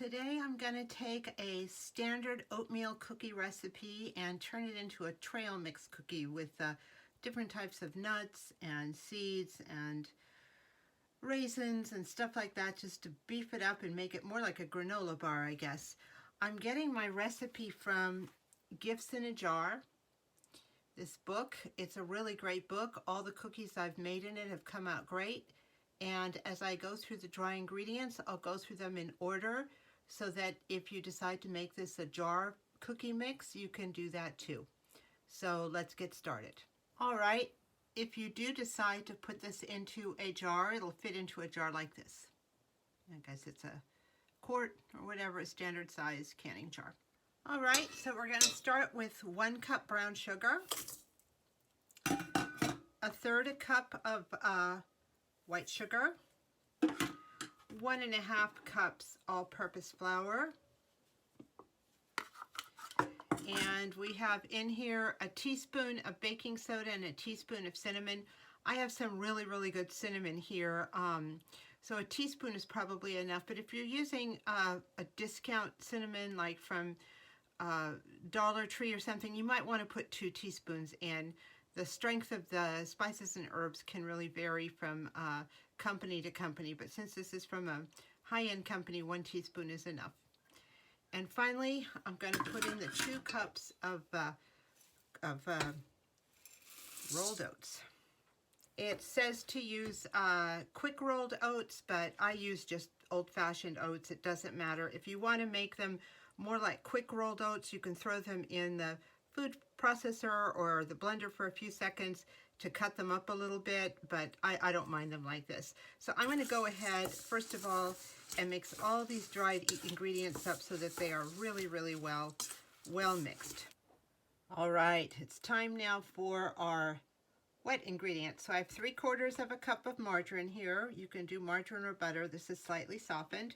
Today I'm going to take a standard oatmeal cookie recipe and turn it into a trail mix cookie with different types of nuts and seeds and raisins and stuff like that, just to beef it up and make it more like a granola bar, I guess. I'm getting my recipe from Gifts in a Jar, this book. It's a really great book. All the cookies I've made in it have come out great. And as I go through the dry ingredients, I'll go through them in order so that if you decide to make this a jar cookie mix, you can do that too. So let's get started. All right, if you do decide to put this into a jar, it'll fit into a jar like this. I guess it's a quart or whatever, a standard size canning jar. All right, so we're going to start with 1 cup brown sugar, 1/3 cup of white sugar, 1.5 cups all-purpose flour, and we have in here a teaspoon of baking soda and a teaspoon of cinnamon. I have some really good cinnamon here, so a teaspoon is probably enough, but if you're using a discount cinnamon like from Dollar Tree or something, you might want to put 2 teaspoons in. The strength of the spices and herbs can really vary from company to company, but since this is from a high-end company, 1 teaspoon is enough. And finally, I'm going to put in the 2 cups of rolled oats. It says to use quick rolled oats, but I use just old-fashioned oats. It doesn't matter. If you want to make them more like quick rolled oats, you can throw them in the food processor or the blender for a few seconds to cut them up a little bit, but I don't mind them like this. So I'm going to go ahead first of all and mix all these dried ingredients up so that they are really well mixed. All right, it's time now for our wet ingredients. So I have 3/4 cup of margarine here. You can do margarine or butter. This is slightly softened.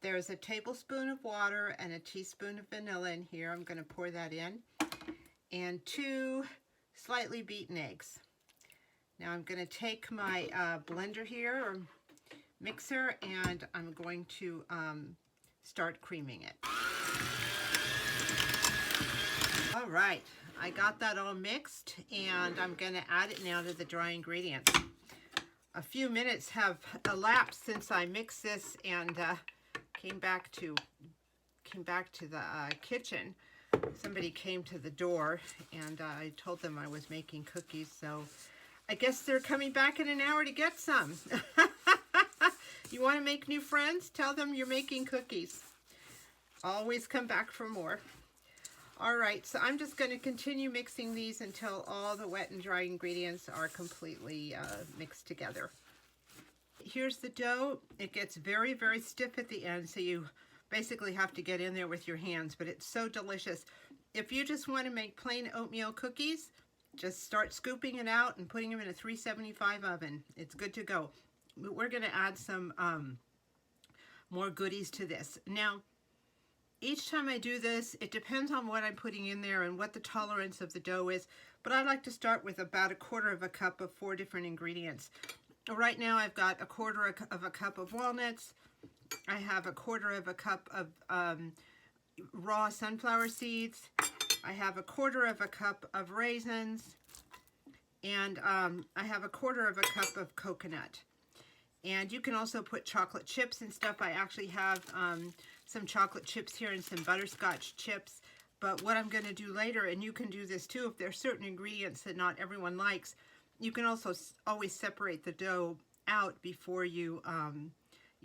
There's a tablespoon of water and a teaspoon of vanilla in here. I'm going to pour that in. And 2 slightly beaten eggs. Now I'm going to take my blender here, or mixer, and I'm going to start creaming it. All right, I got that all mixed, and I'm going to add it now to the dry ingredients. A few minutes have elapsed since I mixed this and came back to the kitchen. Somebody came to the door and I told them I was making cookies, so I guess they're coming back in an hour to get some. You want to make new friends? Tell them you're making cookies. Always come back for more. All right, so I'm just going to continue mixing these until all the wet and dry ingredients are completely mixed together. Here's the dough. It gets very stiff at the end, so you basically have to get in there with your hands, but it's so delicious. If you just want to make plain oatmeal cookies, just start scooping it out and putting them in a 375 oven. It's good to go. We're going to add some more goodies to this. Now, each time I do this, it depends on what I'm putting in there and what the tolerance of the dough is, but I like to start with about 1/4 cup of 4 different ingredients. Right now I've got 1/4 cup of walnuts. I have 1/4 cup of raw sunflower seeds. I have 1/4 cup of raisins, and I have 1/4 cup of coconut. And you can also put chocolate chips and stuff. I actually have some chocolate chips here and some butterscotch chips. But what I'm going to do later, and you can do this too if there are certain ingredients that not everyone likes, you can also always separate the dough out before you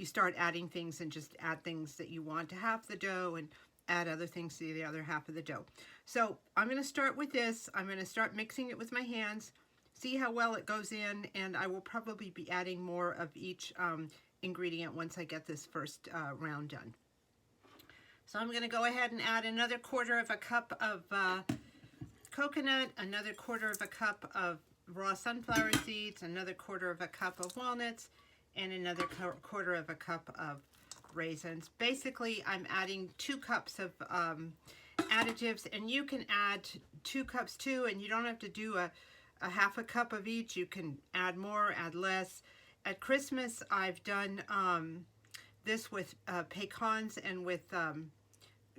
start adding things, and just add things that you want to half the dough and add other things to the other half of the dough. So I'm going to start with this. I'm going to start mixing it with my hands, see how well it goes in, and I will probably be adding more of each ingredient once I get this first round done. So I'm going to go ahead and add another 1/4 cup of coconut, another 1/4 cup of raw sunflower seeds, another 1/4 cup of walnuts, and another 1/4 cup of raisins. Basically, I'm adding 2 cups of additives, and you can add 2 cups too, and you don't have to do a 1/2 cup of each. You can add more, add less. At Christmas, I've done this with pecans and with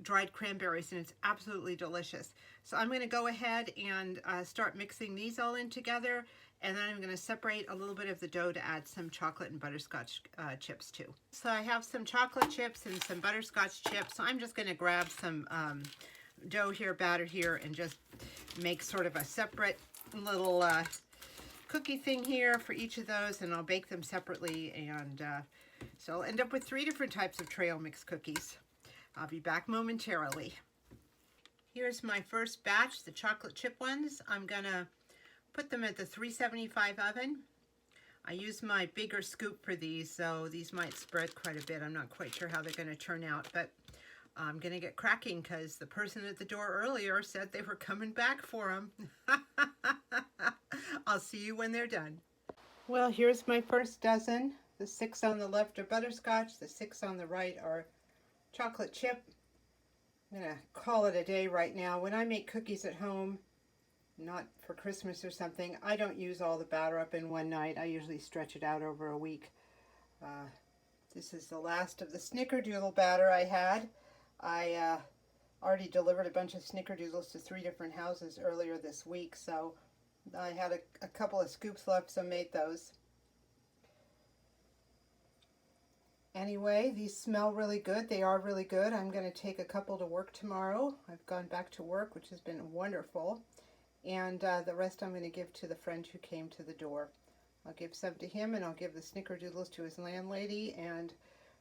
dried cranberries, and it's absolutely delicious. So I'm going to go ahead and start mixing these all in together, and then I'm going to separate a little bit of the dough to add some chocolate and butterscotch chips too. So I have some chocolate chips and some butterscotch chips, so I'm just going to grab some dough here, batter here, and just make sort of a separate little cookie thing here for each of those, and I'll bake them separately, and so I'll end up with 3 different types of trail mix cookies. I'll be back momentarily. Here's my first batch, the chocolate chip ones. I'm gonna put them at the 375 oven. I use my bigger scoop for these, so these might spread quite a bit. I'm not quite sure how they're gonna turn out, but I'm gonna get cracking because the person at the door earlier said they were coming back for them. I'll see you when they're done. Well, here's my first dozen. The 6 on the left are butterscotch, the 6 on the right are chocolate chip. I'm gonna call it a day right now. When I make cookies at home, not for Christmas or something, I don't use all the batter up in one night. I usually stretch it out over a week. This is the last of the snickerdoodle batter I had. I already delivered a bunch of snickerdoodles to 3 different houses earlier this week, so I had a couple of scoops left, so made those. Anyway, these smell really good. They are really good. I'm going to take a couple to work tomorrow. I've gone back to work, which has been wonderful. And the rest I'm going to give to the friend who came to the door. I'll give some to him, and I'll give the snickerdoodles to his landlady, and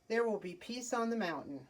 there will be peace on the mountain.